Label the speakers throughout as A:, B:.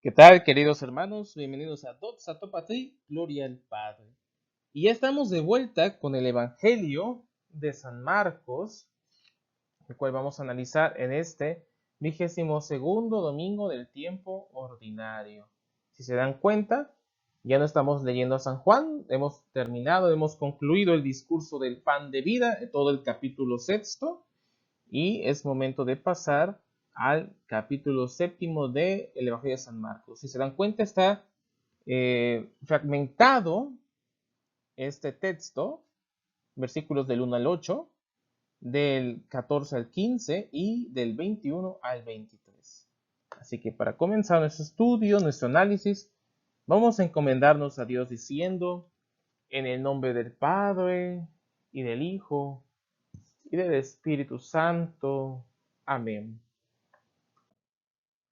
A: ¿Qué tal, queridos hermanos? Bienvenidos a Dots a Topatri, Gloria al Padre. Y ya estamos de vuelta con el Evangelio de San Marcos, el cual vamos a analizar en este 22º domingo del tiempo ordinario. Si se dan cuenta, ya no estamos leyendo a San Juan, hemos terminado, hemos concluido el discurso del pan de vida, todo el capítulo sexto, y es momento de pasar al capítulo séptimo del Evangelio de San Marcos. Si se dan cuenta, está fragmentado este texto, versículos del 1 al 8, del 14 al 15 y del 21 al 23. Así que para comenzar nuestro estudio, nuestro análisis, vamos a encomendarnos a Dios diciendo, en el nombre del Padre, y del Hijo, y del Espíritu Santo. Amén.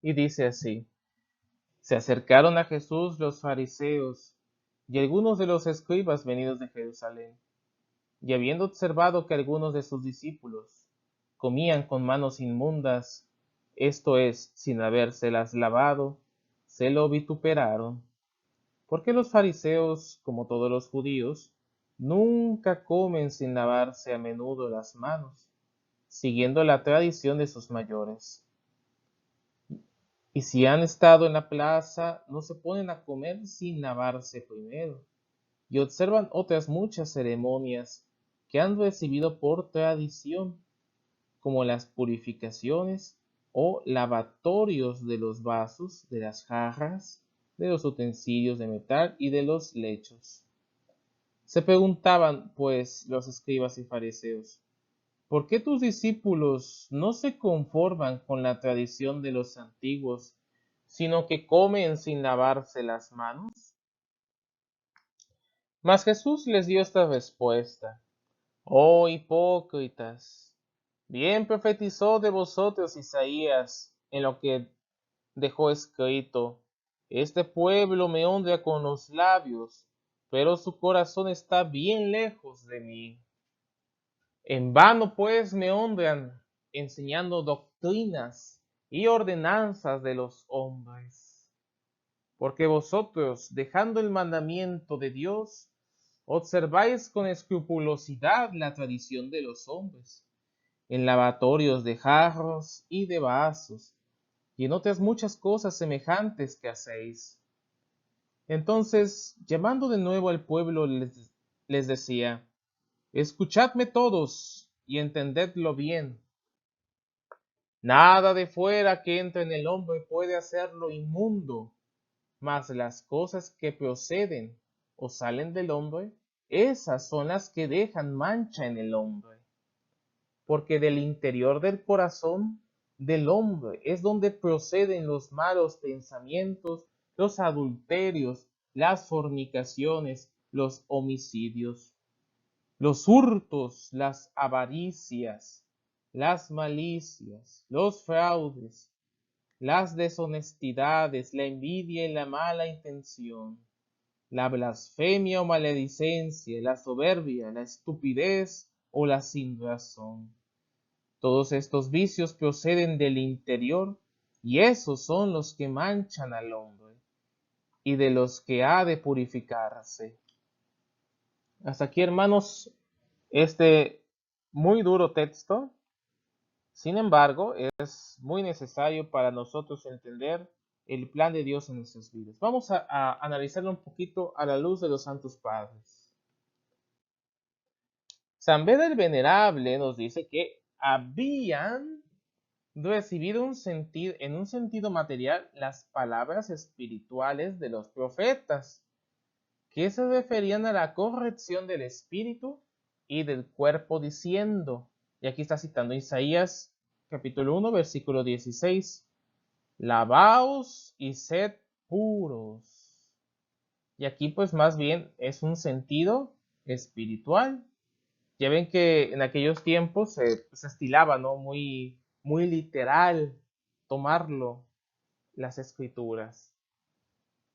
A: Y dice así: se acercaron a Jesús los fariseos y algunos de los escribas venidos de Jerusalén, y habiendo observado que algunos de sus discípulos comían con manos inmundas, esto es, sin habérselas lavado, se lo vituperaron. Porque los fariseos, como todos los judíos, nunca comen sin lavarse a menudo las manos, siguiendo la tradición de sus mayores. Y si han estado en la plaza, no se ponen a comer sin lavarse primero, y observan otras muchas ceremonias que han recibido por tradición, como las purificaciones o lavatorios de los vasos, de las jarras, de los utensilios de metal y de los lechos. Se preguntaban, pues, los escribas y fariseos: ¿por qué tus discípulos no se conforman con la tradición de los antiguos, sino que comen sin lavarse las manos? Mas Jesús les dio esta respuesta: oh hipócritas, bien profetizó de vosotros Isaías en lo que dejó escrito: este pueblo me honra con los labios, pero su corazón está bien lejos de mí. En vano pues me honran, enseñando doctrinas y ordenanzas de los hombres. Porque vosotros, dejando el mandamiento de Dios, observáis con escrupulosidad la tradición de los hombres, en lavatorios de jarros y de vasos, y en otras muchas cosas semejantes que hacéis. Entonces, llamando de nuevo al pueblo, les decía: escuchadme todos y entendedlo bien. Nada de fuera que entra en el hombre puede hacerlo inmundo, mas las cosas que proceden o salen del hombre, esas son las que dejan mancha en el hombre. Porque del interior del corazón del hombre es donde proceden los malos pensamientos, los adulterios, las fornicaciones, los homicidios, los hurtos, las avaricias, las malicias, los fraudes, las deshonestidades, la envidia y la mala intención, la blasfemia o maledicencia, la soberbia, la estupidez o la sinrazón. Todos estos vicios proceden del interior, y esos son los que manchan al hombre, y de los que ha de purificarse. Hasta aquí, hermanos, este muy duro texto. Sin embargo, es muy necesario para nosotros entender el plan de Dios en nuestras vidas. Vamos a analizarlo un poquito a la luz de los santos padres. San Beda el Venerable nos dice que habían recibido en un sentido material las palabras espirituales de los profetas, que se referían a la corrección del espíritu y del cuerpo, diciendo, y aquí está citando Isaías capítulo 1, versículo 16, lavaos y sed puros. Y aquí pues más bien es un sentido espiritual. Ya ven que en aquellos tiempos se estilaba, ¿no? Muy literal tomarlo, las escrituras.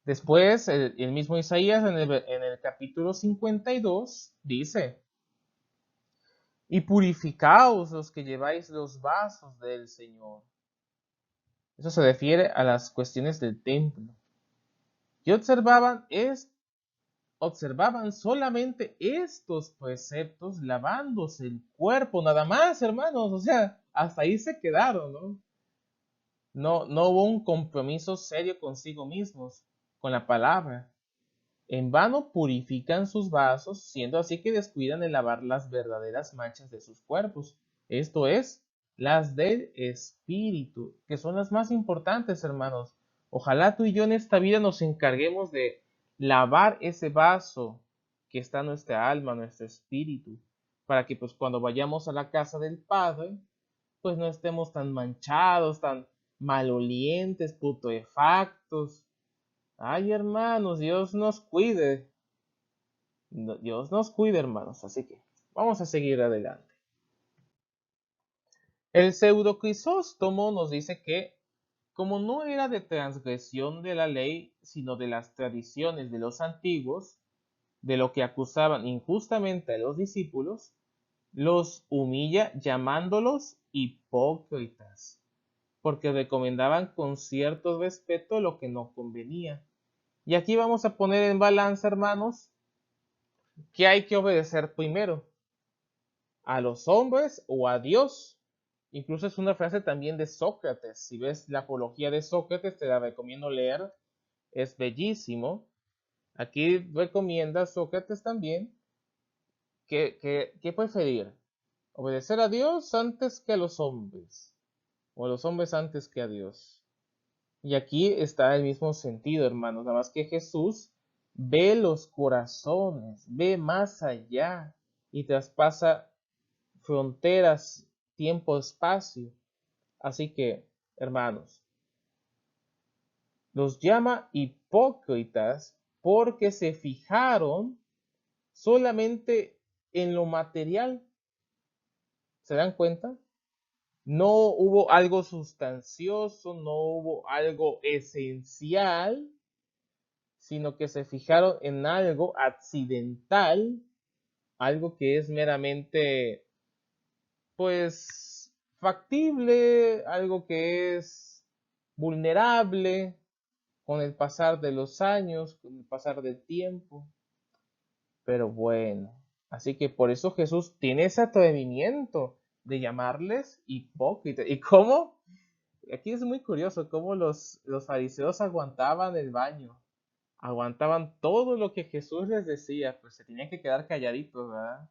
A: Después, el mismo Isaías en el capítulo 52 dice: y purificaos los que lleváis los vasos del Señor. Eso se refiere a las cuestiones del templo. Y observaban solamente estos preceptos lavándose el cuerpo, nada más, hermanos. O sea, hasta ahí se quedaron, ¿no? No hubo un compromiso serio consigo mismos, con la palabra. En vano purifican sus vasos, siendo así que descuidan en lavar las verdaderas manchas de sus cuerpos. Esto es, las del espíritu, que son las más importantes, hermanos. Ojalá tú y yo en esta vida nos encarguemos de lavar ese vaso que está en nuestra alma, nuestro espíritu, para que pues cuando vayamos a la casa del Padre, pues no estemos tan manchados, tan malolientes, putrefactos. Ay, hermanos, Dios nos cuide. Dios nos cuide, hermanos. Así que vamos a seguir adelante. El pseudo Crisóstomo nos dice que, como no era de transgresión de la ley, sino de las tradiciones de los antiguos, de lo que acusaban injustamente a los discípulos, los humilla llamándolos hipócritas, porque recomendaban con cierto respeto lo que no convenía. Y aquí vamos a poner en balanza, hermanos, ¿qué hay que obedecer primero? ¿A los hombres o a Dios? Incluso es una frase también de Sócrates. Si ves la apología de Sócrates, te la recomiendo leer. Es bellísimo. Aquí recomienda Sócrates también que preferir. ¿Obedecer a Dios antes que a los hombres? ¿O a los hombres antes que a Dios? Y aquí está el mismo sentido, hermanos. Nada más que Jesús ve los corazones, ve más allá y traspasa fronteras, tiempo, espacio. Así que, hermanos, los llama hipócritas porque se fijaron solamente en lo material. ¿Se dan cuenta? No hubo algo sustancioso, no hubo algo esencial, sino que se fijaron en algo accidental, algo que es meramente, pues, factible, algo que es vulnerable con el pasar de los años, con el pasar del tiempo. Pero bueno, así que por eso Jesús tiene ese atrevimiento de llamarles hipócritas. ¿Y cómo? Aquí es muy curioso cómo los fariseos aguantaban el baño, aguantaban todo lo que Jesús les decía, pues se tenían que quedar calladitos, ¿verdad?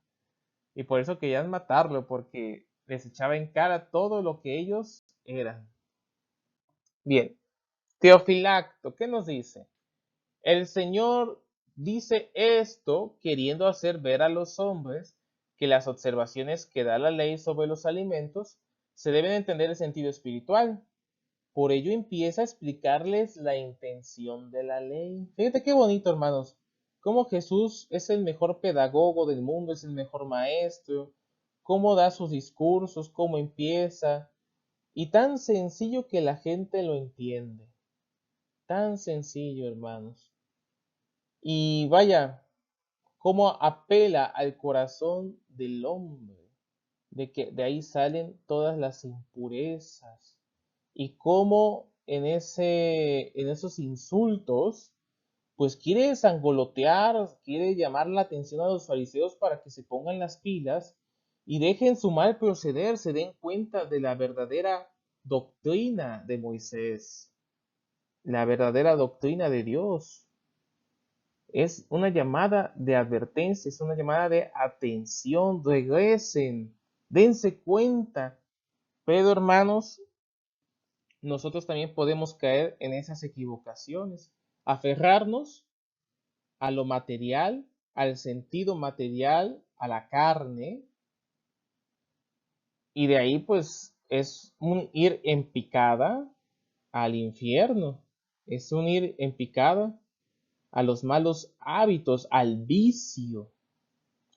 A: Y por eso querían matarlo, porque les echaba en cara todo lo que ellos eran. Bien, Teofilacto, ¿qué nos dice? El Señor dice esto queriendo hacer ver a los hombres que las observaciones que da la ley sobre los alimentos se deben entender en sentido espiritual. Por ello empieza a explicarles la intención de la ley. Fíjate qué bonito, hermanos. Cómo Jesús es el mejor pedagogo del mundo, es el mejor maestro. Cómo da sus discursos, cómo empieza. Y tan sencillo que la gente lo entiende. Tan sencillo, hermanos. Y vaya, cómo apela al corazón del hombre. De que de ahí salen todas las impurezas. Y cómo en esos insultos, pues quiere sangolotear, quiere llamar la atención a los fariseos para que se pongan las pilas y dejen su mal proceder, se den cuenta de la verdadera doctrina de Moisés, la verdadera doctrina de Dios. Es una llamada de advertencia, es una llamada de atención, regresen, dense cuenta. Pero hermanos, nosotros también podemos caer en esas equivocaciones, aferrarnos a lo material, al sentido material, a la carne, y de ahí pues es un ir en picada al infierno, es un ir en picada a los malos hábitos, al vicio.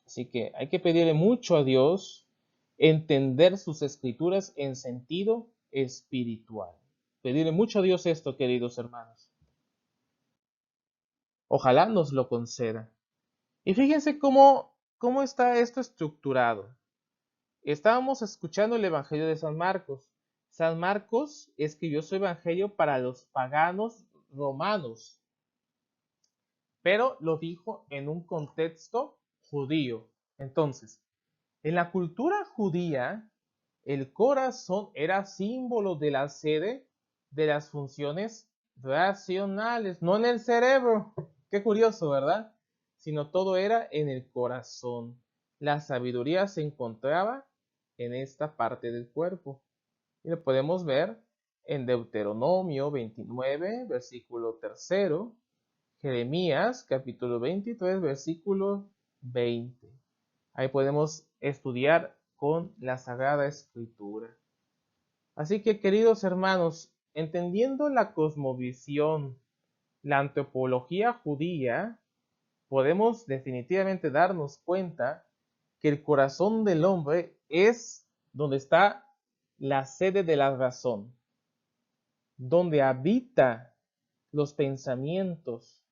A: Así que hay que pedirle mucho a Dios entender sus escrituras en sentido espiritual. Pedirle mucho a Dios esto, queridos hermanos. Ojalá nos lo conceda. Y fíjense cómo está esto estructurado. Estábamos escuchando el Evangelio de San Marcos. San Marcos escribió su evangelio para los paganos romanos, pero lo dijo en un contexto judío. Entonces, en la cultura judía, el corazón era símbolo de la sede de las funciones racionales, no en el cerebro. Qué curioso, ¿verdad? Sino todo era en el corazón. La sabiduría se encontraba en esta parte del cuerpo. Y lo podemos ver en Deuteronomio 29, versículo 3, Jeremías capítulo 23, versículo 20. Ahí podemos estudiar con la Sagrada Escritura. Así que, queridos hermanos, entendiendo la cosmovisión, la antropología judía, podemos definitivamente darnos cuenta que el corazón del hombre es donde está la sede de la razón, donde habita los pensamientos,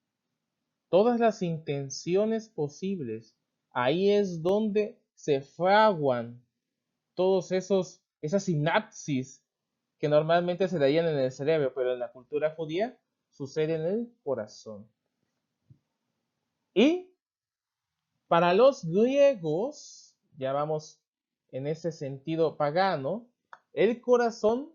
A: todas las intenciones posibles. Ahí es donde se fraguan todos esas sinapsis que normalmente se darían en el cerebro, pero en la cultura judía sucede en el corazón. Y para los griegos, ya vamos en ese sentido pagano, el corazón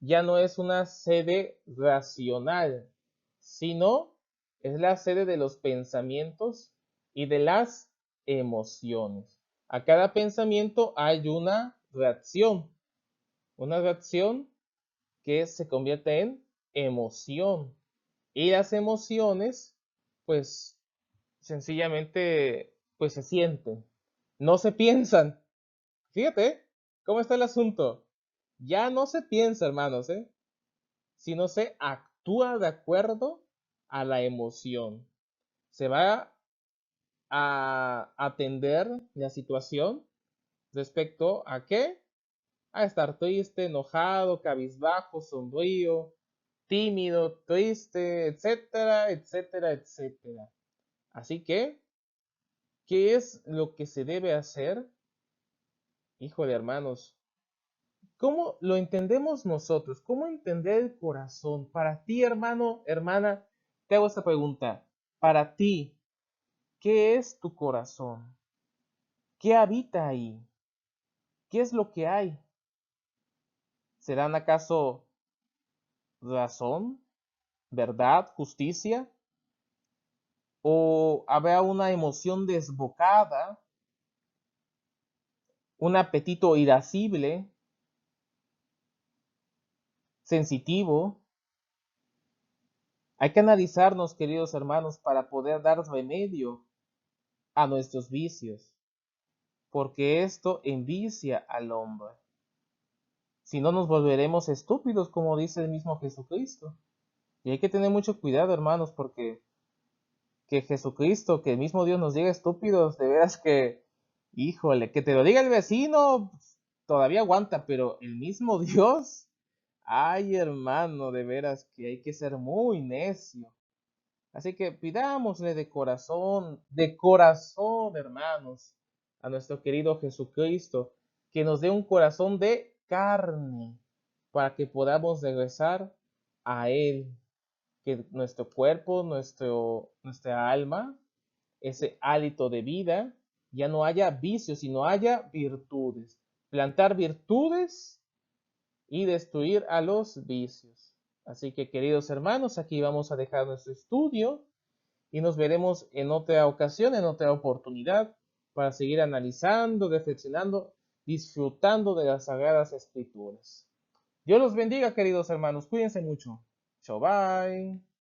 A: ya no es una sede racional, sino es la sede de los pensamientos y de las emociones. A cada pensamiento hay una reacción que se convierte en emoción. Y las emociones, pues, sencillamente, pues se sienten, no se piensan. Fíjate cómo está el asunto. Ya no se piensa, hermanos, sino se actúa de acuerdo a la emoción. Se va a atender la situación respecto a qué, a estar triste, enojado, cabizbajo, sombrío, tímido, triste, etcétera, etcétera, etcétera. Así que, ¿qué es lo que se debe hacer? Híjole, hermanos, ¿cómo lo entendemos nosotros? ¿Cómo entender el corazón? Para ti, hermano, hermana, te hago esta pregunta. Para ti, ¿qué es tu corazón? ¿Qué habita ahí? ¿Qué es lo que hay? ¿Serán acaso razón, verdad, justicia? ¿O habrá una emoción desbocada, un apetito irascible, sensitivo? Hay que analizarnos, queridos hermanos, para poder dar remedio a nuestros vicios, porque esto envicia al hombre. Si no, nos volveremos estúpidos, como dice el mismo Jesucristo. Y hay que tener mucho cuidado, hermanos, porque que Jesucristo, que el mismo Dios nos diga estúpidos, de veras que, híjole, que te lo diga el vecino, todavía aguanta, pero el mismo Dios, ay, hermano, de veras que hay que ser muy necio. Así que pidámosle de corazón, hermanos, a nuestro querido Jesucristo, que nos dé un corazón de carne para que podamos regresar a Él, que nuestro cuerpo, nuestra alma, ese hálito de vida, ya no haya vicios, sino haya virtudes. Plantar virtudes y destruir a los vicios. Así que, queridos hermanos, aquí vamos a dejar nuestro estudio y nos veremos en otra ocasión, en otra oportunidad, para seguir analizando, reflexionando, disfrutando de las Sagradas Escrituras. Dios los bendiga, queridos hermanos. Cuídense mucho. Chao, bye.